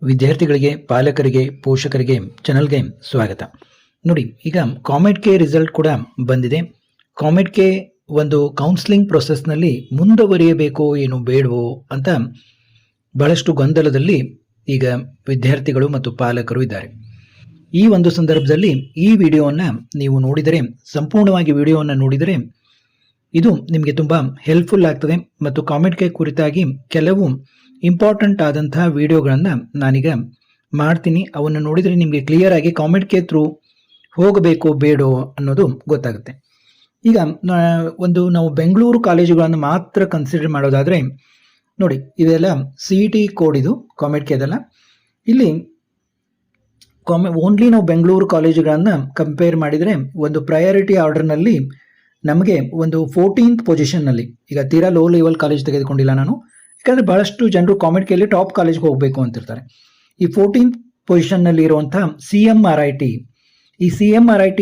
ವಿದ್ಯಾರ್ಥಿಗಳಿಗೆ, ಪಾಲಕರಿಗೆ, ಪೋಷಕರಿಗೆ ಚಾನಲ್ಗೆ ಸ್ವಾಗತ. ನೋಡಿ, ಈಗ ಕಾಮೆಡ್ ಕೆ ರಿಸಲ್ಟ್ ಕೂಡ ಬಂದಿದೆ. ಕಾಮೆಡ್ ಕೆ ಒಂದು ಕೌನ್ಸಿಲಿಂಗ್ ಪ್ರೊಸೆಸ್ನಲ್ಲಿ ಮುಂದುವರಿಯಬೇಕೋ ಏನು ಬೇಡವೋ ಅಂತ ಬಹಳಷ್ಟು ಗೊಂದಲದಲ್ಲಿ ಈಗ ವಿದ್ಯಾರ್ಥಿಗಳು ಮತ್ತು ಪಾಲಕರು ಇದ್ದಾರೆ. ಈ ಒಂದು ಸಂದರ್ಭದಲ್ಲಿ ಈ ವಿಡಿಯೋವನ್ನು ನೀವು ನೋಡಿದರೆ, ಸಂಪೂರ್ಣವಾಗಿ ವಿಡಿಯೋವನ್ನು ನೋಡಿದರೆ ಇದು ನಿಮಗೆ ತುಂಬ ಹೆಲ್ಪ್ಫುಲ್ ಆಗ್ತದೆ. ಮತ್ತು ಕಾಮೆಡ್ ಕೆ ಕುರಿತಾಗಿ ಕೆಲವು ಇಂಪಾರ್ಟೆಂಟ್ ಆದಂತಹ ವಿಡಿಯೋಗಳನ್ನು ನಾನೀಗ ಮಾಡ್ತೀನಿ. ಅವನ್ನು ನೋಡಿದರೆ ನಿಮಗೆ ಕ್ಲಿಯರ್ ಆಗಿ ಕಾಮೆಡ್ ಕೆ ಥ್ರೂ ಹೋಗಬೇಕೋ ಬೇಡೋ ಅನ್ನೋದು ಗೊತ್ತಾಗುತ್ತೆ. ಈಗ ನಾವು ಬೆಂಗಳೂರು ಕಾಲೇಜುಗಳನ್ನು ಮಾತ್ರ ಕನ್ಸಿಡರ್ ಮಾಡೋದಾದರೆ ನೋಡಿ, ಇದೆಲ್ಲ CET ಕೋಡ್, ಇದು ಕಾಮೆಡ್ ಕೆ ಇದೆಲ್ಲ. ಇಲ್ಲಿ ಓನ್ಲಿ ನಾವು ಬೆಂಗಳೂರು ಕಾಲೇಜುಗಳನ್ನು ಕಂಪೇರ್ ಮಾಡಿದರೆ ಒಂದು ಪ್ರಯಾರಿಟಿ ಆರ್ಡರ್ನಲ್ಲಿ ನಮಗೆ ಒಂದು 14th ಪೊಸಿಷನ್ನಲ್ಲಿ, ಈಗ ತೀರಾ ಲೋ ಲೆವೆಲ್ ಕಾಲೇಜ್ ತೆಗೆದುಕೊಂಡಿಲ್ಲ ನಾನು, ಯಾಕಂದರೆ ಬಹಳಷ್ಟು ಜನರು ಕಾಮೆಡ್ ಕೆಯಲ್ಲಿ ಟಾಪ್ ಕಾಲೇಜ್ಗೆ ಹೋಗಬೇಕು ಅಂತಿರ್ತಾರೆ. ಈ 14th ಪೊಸಿಷನ್ನಲ್ಲಿ ಇರುವಂಥ CMRIT, ಈ CMRIT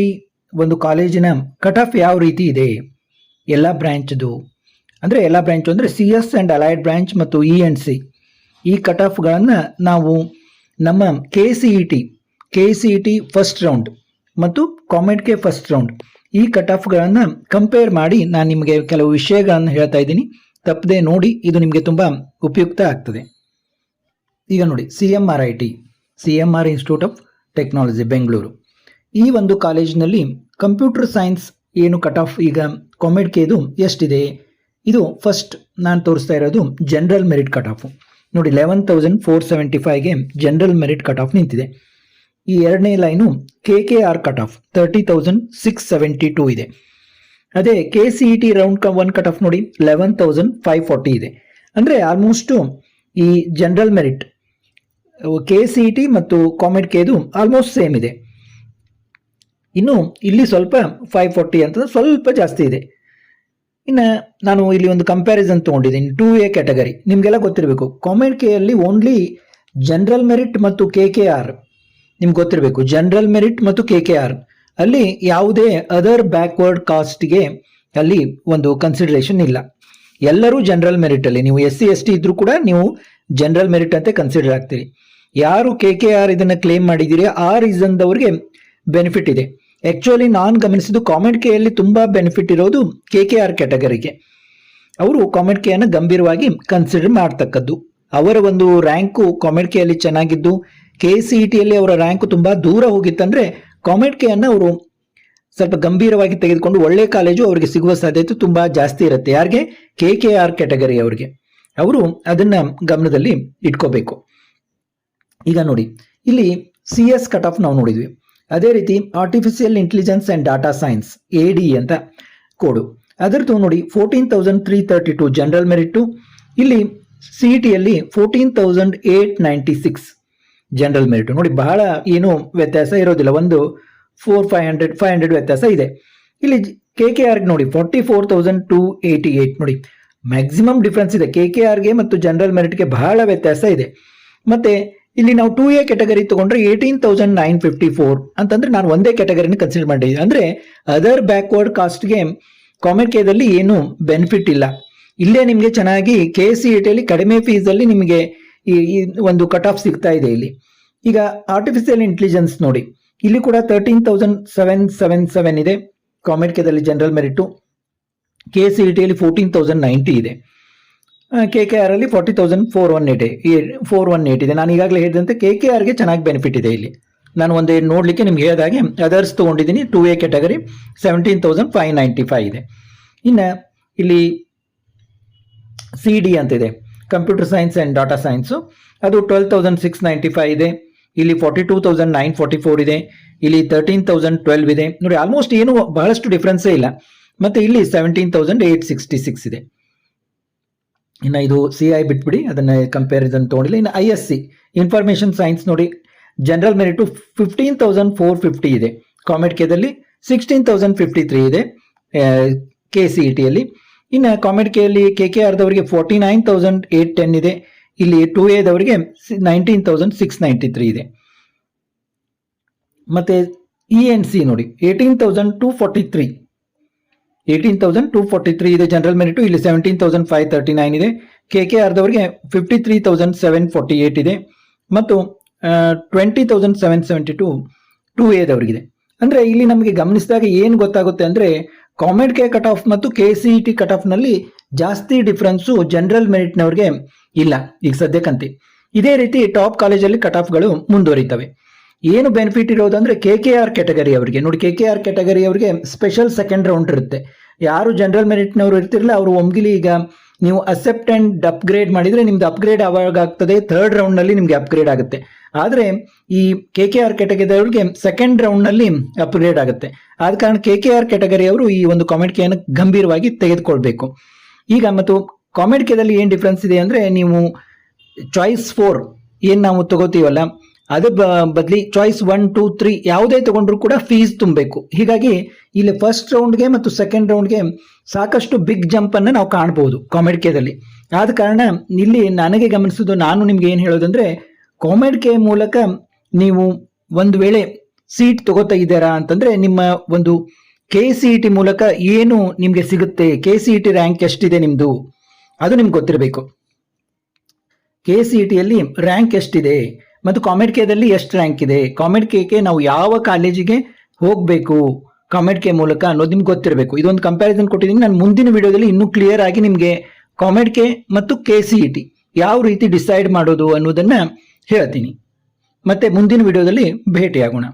ಒಂದು ಕಾಲೇಜಿನ ಕಟ್ ಆಫ್ ಯಾವ ರೀತಿ ಇದೆ, ಎಲ್ಲ ಬ್ರ್ಯಾಂಚ್ದು ಅಂದರೆ ಎಲ್ಲ ಬ್ರ್ಯಾಂಚು ಅಂದರೆ CS ಆ್ಯಂಡ್ ಅಲೈಡ್ ಬ್ರ್ಯಾಂಚ್ ಮತ್ತು ENC, ಈ ಕಟ್ ಆಫ್ಗಳನ್ನು ನಾವು ನಮ್ಮ KCET ಫಸ್ಟ್ ರೌಂಡ್ ಮತ್ತು ಕಾಮೆಡ್ ಕೆ ಫಸ್ಟ್ ರೌಂಡ್ ಈ ಕಟ್ ಆಫ್ಗಳನ್ನು ಕಂಪೇರ್ ಮಾಡಿ ನಾನು ನಿಮಗೆ ಕೆಲವು ವಿಷಯಗಳನ್ನು ಹೇಳ್ತಾ ಇದ್ದೀನಿ. ತಪ್ಪದೆ ನೋಡಿ, ಇದು ನಿಮಗೆ ತುಂಬ ಉಪಯುಕ್ತ ಆಗ್ತದೆ. ಈಗ ನೋಡಿ, CMR institute of technology Bengaluru, ಈ ಒಂದು ಕಾಲೇಜಿನಲ್ಲಿ ಕಂಪ್ಯೂಟರ್ ಸೈನ್ಸ್ ಏನು ಕಟ್ ಆಫ್ ಈಗ ಕಾಮೆಡ್ ಕೆ ಇದು ಎಷ್ಟಿದೆ, ಇದು ಫಸ್ಟ್ ನಾನು ತೋರಿಸ್ತಾ ಇರೋದು ಜನರಲ್ ಮೆರಿಟ್ ಕಟ್ ಆಫು. ನೋಡಿ, 11,475ಗೆ ಜನರಲ್ ಮೆರಿಟ್ ಕಟ್ ಆಫ್ ನಿಂತಿದೆ. ಈ ಎರಡನೇ ಲೈನು KKR ಕಟ್ ಆಫ್ 30,672 ಇದೆ. ಅದೇ KCET ರೌಂಡ್ 1 ಕಟ್ ಆಫ್ ನೋಡಿ 11,540 ಇದೆ. ಅಂದರೆ ಆಲ್ಮೋಸ್ಟು ಈ ಜನರಲ್ ಮೆರಿಟ್ KCET ಮತ್ತು ಕಾಮೆಡ್ ಕೆ ಇದು ಆಲ್ಮೋಸ್ಟ್ ಸೇಮ್ ಇದೆ. ಇನ್ನು ಇಲ್ಲಿ ಸ್ವಲ್ಪ 540 ಅಂತ ಸ್ವಲ್ಪ ಜಾಸ್ತಿ ಇದೆ. ಇನ್ನು ನಾನು ಇಲ್ಲಿ ಒಂದು ಕಂಪ್ಯಾರಿಸನ್ ತೊಗೊಂಡಿದ್ದೀನಿ 2A ಕ್ಯಾಟಗರಿ. ನಿಮಗೆಲ್ಲ ಗೊತ್ತಿರಬೇಕು, ಕಾಮೆಡ್ ಕೆಯಲ್ಲಿ ಓನ್ಲಿ ಜನರಲ್ ಮೆರಿಟ್ ಮತ್ತು KKR ನಿಮ್ಗೆ ಗೊತ್ತಿರಬೇಕು. ಜನರಲ್ ಮೆರಿಟ್ ಮತ್ತು KKR ಅಲ್ಲಿ ಯಾವುದೇ ಅದರ್ ಬ್ಯಾಕ್ವರ್ಡ್ ಕಾಸ್ಟ್ಗೆ ಅಲ್ಲಿ ಒಂದು ಕನ್ಸಿಡರೇಷನ್ ಇಲ್ಲ. ಎಲ್ಲರೂ ಜನರಲ್ ಮೆರಿಟಲ್ಲಿ, ನೀವು SC ST ಇದ್ರೂ ಕೂಡ ನೀವು ಜನರಲ್ ಮೆರಿಟ್ ಅಂತ ಕನ್ಸಿಡರ್ ಆಗ್ತೀರಿ. ಯಾರು KKR ಇದನ್ನು ಕ್ಲೇಮ್ ಮಾಡಿದ್ದೀರಿ ಆ ರೀಸನ್ದವ್ರಿಗೆ ಬೆನಿಫಿಟ್ ಇದೆ. ಆ್ಯಕ್ಚುಲಿ ನಾನು ಗಮನಿಸಿದ್ದು ಕಾಮೆಡ್ ಕೆಯಲ್ಲಿ ತುಂಬ ಬೆನಿಫಿಟ್ ಇರೋದು KKR ಕ್ಯಾಟಗರಿಗೆ. ಅವರು ಕಾಮೆಡ್ ಕೆಯನ್ನು ಗಂಭೀರವಾಗಿ ಕನ್ಸಿಡರ್ ಮಾಡ್ತಕ್ಕದ್ದು. ಅವರ ಒಂದು ರ್ಯಾಂಕು ಕಾಮೆಡ್ ಕೆಯಲ್ಲಿ ಚೆನ್ನಾಗಿದ್ದು KCETಯಲ್ಲಿ ಅವರ ರ್ಯಾಂಕು ತುಂಬ ದೂರ ಹೋಗಿತ್ತಂದರೆ ಕಾಮೆಡ್ ಕೆಯನ್ನು ಅವರು ಸ್ವಲ್ಪ ಗಂಭೀರವಾಗಿ ತೆಗೆದುಕೊಂಡು ಒಳ್ಳೆ ಕಾಲೇಜು ಅವರಿಗೆ ಸಿಗುವ ಸಾಧ್ಯತೆ ತುಂಬ ಜಾಸ್ತಿ ಇರುತ್ತೆ. ಯಾರಿಗೆ? KKR ಕ್ಯಾಟಗರಿ ಅವರಿಗೆ. ಅವರು ಅದನ್ನು ಗಮನದಲ್ಲಿ ಇಟ್ಕೋಬೇಕು. ಈಗ ನೋಡಿ, ಇಲ್ಲಿ CS ಕಟ್ ಆಫ್ ನಾವು ನೋಡಿದ್ವಿ. ಅದೇ ರೀತಿ artificial intelligence and data science AD ಅಂತ ಕೋಡು, ಅದರದ್ದು ನೋಡಿ 14,332 ಜನರಲ್ ಮೆರಿಟು. ಇಲ್ಲಿ CETಯಲ್ಲಿ 14,896 ಜನರಲ್ ಮೆರಿಟು. ನೋಡಿ, ಬಹಳ ಏನು ವ್ಯತ್ಯಾಸ ಇರೋದಿಲ್ಲ, ಒಂದು 500 ವ್ಯತ್ಯಾಸ ಇದೆ. ಇಲ್ಲಿ KKRಗೆ ನೋಡಿ 44,288. ನೋಡಿ, ಮ್ಯಾಕ್ಸಿಮಮ್ ಡಿಫ್ರೆನ್ಸ್ ಇದೆ KKRಗೆ ಮತ್ತು ಜನರಲ್ ಮೆರಿಟ್ಗೆ, ಬಹಳ ವ್ಯತ್ಯಾಸ ಇದೆ. ಮತ್ತೆ ಇಲ್ಲಿ ನಾವು 2A ಕ್ಯಾಟಗರಿ ತಗೊಂಡ್ರೆ 18,954 ಅಂತಂದ್ರೆ ನಾನು ಒಂದೇ ಕ್ಯಾಟಗರಿನ ಕನ್ಸಿಡರ್ ಮಾಡಿದ್ದೀನಿ. ಅಂದರೆ ಅದರ್ ಬ್ಯಾಕ್ವರ್ಡ್ ಕಾಸ್ಟ್ಗೆ ಕಾಮೆಡ್ ಕೆದಲ್ಲಿ ಏನು ಬೆನಿಫಿಟ್ ಇಲ್ಲ. ಇಲ್ಲೇ ನಿಮಗೆ ಚೆನ್ನಾಗಿ KCETಯಲ್ಲಿ ಕಡಿಮೆ ಫೀಸಲ್ಲಿ ನಿಮಗೆ ಈ ಒಂದು ಕಟ್ ಆಫ್ ಸಿಗ್ತಾ ಇದೆ. ಇಲ್ಲಿ ಈಗ ಆರ್ಟಿಫಿಷಿಯಲ್ ಇಂಟೆಲಿಜೆನ್ಸ್ ನೋಡಿ, ಇಲ್ಲಿ ಕೂಡ 13,777 ಇದೆ ಕಾಮೆಡ್ ಕೆದಲ್ಲಿ ಜನರಲ್ ಮೆರಿಟು. KCETಯಲ್ಲಿ 14,090 ಇದೆ. KKR ಅಲ್ಲಿ 40,418 ಇದೆ. ನಾನು ಈಗಾಗಲೇ ಹೇಳಿದಂತೆ KKRಗೆ ಚೆನ್ನಾಗಿ ಬೆನಿಫಿಟ್ ಇದೆ. ಇಲ್ಲಿ ನಾನು ಒಂದೇ ನೋಡಲಿಕ್ಕೆ ನಿಮ್ಗೆ ಹೇಳಿದಾಗೆ ಅದರ್ಸ್ ತೊಗೊಂಡಿದ್ದೀನಿ. 2A ಕ್ಯಾಟಗರಿ 17,595 ಇದೆ. ಇನ್ನು ಇಲ್ಲಿ CD ಅಂತ ಇದೆ, computer science and data science, ಅದು 12,695 ಇದೆ. ಇಲ್ಲಿ 42,944 ಇದೆ. ಇಲ್ಲಿ 13,012 ಇದೆ. ನೋಡಿ, ಆಲ್ಮೋಸ್ಟ್ ಏನು ಬಹಳಷ್ಟು ಡಿಫ್ರೆನ್ಸೇ ಇಲ್ಲ. ಮತ್ತು ಇಲ್ಲಿ 17,866 ಇದೆ. ಇನ್ನು ಇದು CI ಬಿಟ್ಬಿಡಿ, ಅದನ್ನು ಕಂಪ್ಯಾರಿಸನ್ ತೊಗೊಂಡಿಲ್ಲ. ಇನ್ನು ISC ಇನ್ಫಾರ್ಮೇಷನ್ ಸೈನ್ಸ್ ನೋಡಿ, ಜನರಲ್ ಮೆರಿಟು 15,450 ಇದೆ. ಕಾಮೆಡ್ ಕೆದಲ್ಲಿ 16,053 ಇದೆ KCETಯಲ್ಲಿ. ಇನ್ನು ಕಾಮೆಡ್ ಕೆಯಲ್ಲಿ KKRದವರಿಗೆ 49,810 ಇದೆ. ಇಲ್ಲಿ 2Aದವರಿಗೆ 19,693 ಇದೆ. ಮತ್ತು ENC ನೋಡಿ 18,243 ಇದೆ ಜನರಲ್ ಮೆರಿಟು. ಇಲ್ಲಿ 17,539 ಇದೆ. KKRದವರಿಗೆ 53,748 ಇದೆ. ಮತ್ತು 20,772 2A ಅಂದರೆ ಇಲ್ಲಿ ನಮಗೆ ಗಮನಿಸಿದಾಗ ಏನು ಗೊತ್ತಾಗುತ್ತೆ ಅಂದರೆ ಕಾಮೆಡ್ ಕೆ ಕಟ್ ಆಫ್ ಮತ್ತು KCET ಕಟ್ ಆಫ್ನಲ್ಲಿ ಜಾಸ್ತಿ ಡಿಫ್ರೆನ್ಸು ಜನರಲ್ ಮೆರಿಟ್ನವ್ರಿಗೆ ಇಲ್ಲ ಈಗ ಸದ್ಯಕ್ಕಂತೆ. ಇದೇ ರೀತಿ ಟಾಪ್ ಕಾಲೇಜಲ್ಲಿ ಕಟ್ ಆಫ್ಗಳು ಮುಂದುವರಿತವೆ. ಏನು ಬೆನಿಫಿಟ್ ಇರೋದು ಅಂದರೆ KKR ಕ್ಯಾಟಗರಿ ಅವರಿಗೆ ನೋಡಿ, KKR ಕ್ಯಾಟಗರಿ ಅವರಿಗೆ ಸ್ಪೆಷಲ್ ಸೆಕೆಂಡ್ ರೌಂಡ್ ಇರುತ್ತೆ. ಯಾರು ಜನರಲ್ ಮೆರಿಟ್ನವರು ಇರ್ತಿರಲ್ಲ ಅವರು ಒಮ್ಗಿಲಿ ಈಗ ನೀವು ಅಕ್ಸೆಪ್ಟ್ ಆ್ಯಂಡ್ ಅಪ್ಗ್ರೇಡ್ ಮಾಡಿದರೆ ನಿಮ್ದು ಅಪ್ಗ್ರೇಡ್ ಆವಾಗ ಆಗ್ತದೆ, ಥರ್ಡ್ ರೌಂಡ್ನಲ್ಲಿ ನಿಮಗೆ ಅಪ್ಗ್ರೇಡ್ ಆಗುತ್ತೆ. ಆದರೆ ಈ KKR ಕ್ಯಾಟಗರಿಯವ್ರಿಗೆ ಸೆಕೆಂಡ್ ರೌಂಡ್ನಲ್ಲಿ ಅಪ್ಗ್ರೇಡ್ ಆಗುತ್ತೆ. ಆದ ಕಾರಣ KKR ಕ್ಯಾಟಗರಿಯವರು ಈ ಒಂದು ಕಾಮೆಡ್ ಕೆಯನ್ನು ಗಂಭೀರವಾಗಿ ತೆಗೆದುಕೊಳ್ಬೇಕು. ಈಗ ಮತ್ತು ಕಾಮೆಡ್ ಕೆದಲ್ಲಿ ಏನು ಡಿಫ್ರೆನ್ಸ್ ಇದೆ ಅಂದರೆ ನೀವು ಚಾಯ್ಸ್ 4 ಏನು ನಾವು ತಗೋತೀವಲ್ಲ ಅದು ಬದಲಿ ಚಾಯ್ಸ್ 1, 2, 3 ಯಾವುದೇ ತಗೊಂಡ್ರು ಕೂಡ ಫೀಸ್ ತುಂಬಬೇಕು. ಹೀಗಾಗಿ ಇಲ್ಲಿ ಫಸ್ಟ್ ರೌಂಡ್ಗೆ ಮತ್ತು ಸೆಕೆಂಡ್ ರೌಂಡ್ಗೆ ಸಾಕಷ್ಟು ಬಿಗ್ ಜಂಪನ್ನು ನಾವು ಕಾಣ್ಬೋದು ಕಾಮೆಡ್ ಕೆದಲ್ಲಿ. ಆದ ಕಾರಣ ಇಲ್ಲಿ ನನಗೆ ಗಮನಿಸೋದು, ನಾನು ನಿಮ್ಗೆ ಏನು ಹೇಳೋದಂದರೆ ಕಾಮೆಡ್ ಕೆ ಮೂಲಕ ನೀವು ಒಂದು ವೇಳೆ ಸೀಟ್ ತಗೋತಾ ಇದ್ದೀರಾ ಅಂತಂದರೆ ನಿಮ್ಮ ಒಂದು KCET ಮೂಲಕ ಏನು ನಿಮಗೆ ಸಿಗುತ್ತೆ, KCET ರ್ಯಾಂಕ್ ಎಷ್ಟಿದೆ ನಿಮ್ಮದು ಅದು ನಿಮ್ಗೆ ಗೊತ್ತಿರಬೇಕು. KCETಯಲ್ಲಿ ರ್ಯಾಂಕ್ ಎಷ್ಟಿದೆ ಮತ್ತು ಕಾಮೆಡ್ ಕೆದಲ್ಲಿ ಎಷ್ಟು ರ್ಯಾಂಕ್ ಇದೆ, ಕಾಮೆಡ್ ಕೆಗೆ ನಾವು ಯಾವ ಕಾಲೇಜಿಗೆ ಹೋಗಬೇಕು ಕಾಮೆಡ್ ಕೆ ಮೂಲಕ ಅನ್ನೋದು ನಿಮ್ಗೆ ಗೊತ್ತಿರಬೇಕು. ಇದೊಂದು ಕಂಪ್ಯಾರಿಸನ್ ಕೊಟ್ಟಿದ್ದೀನಿ. ನಾನು ಮುಂದಿನ ವಿಡಿಯೋದಲ್ಲಿ ಇನ್ನೂ ಕ್ಲಿಯರ್ ಆಗಿ ನಿಮಗೆ ಕಾಮೆಡ್ ಕೆ ಮತ್ತು KCET ಯಾವ ರೀತಿ ಡಿಸೈಡ್ ಮಾಡೋದು ಅನ್ನೋದನ್ನು ಹೇಳ್ತೀನಿ. ಮತ್ತೆ ಮುಂದಿನ ವಿಡಿಯೋದಲ್ಲಿ ಭೇಟಿಯಾಗೋಣ.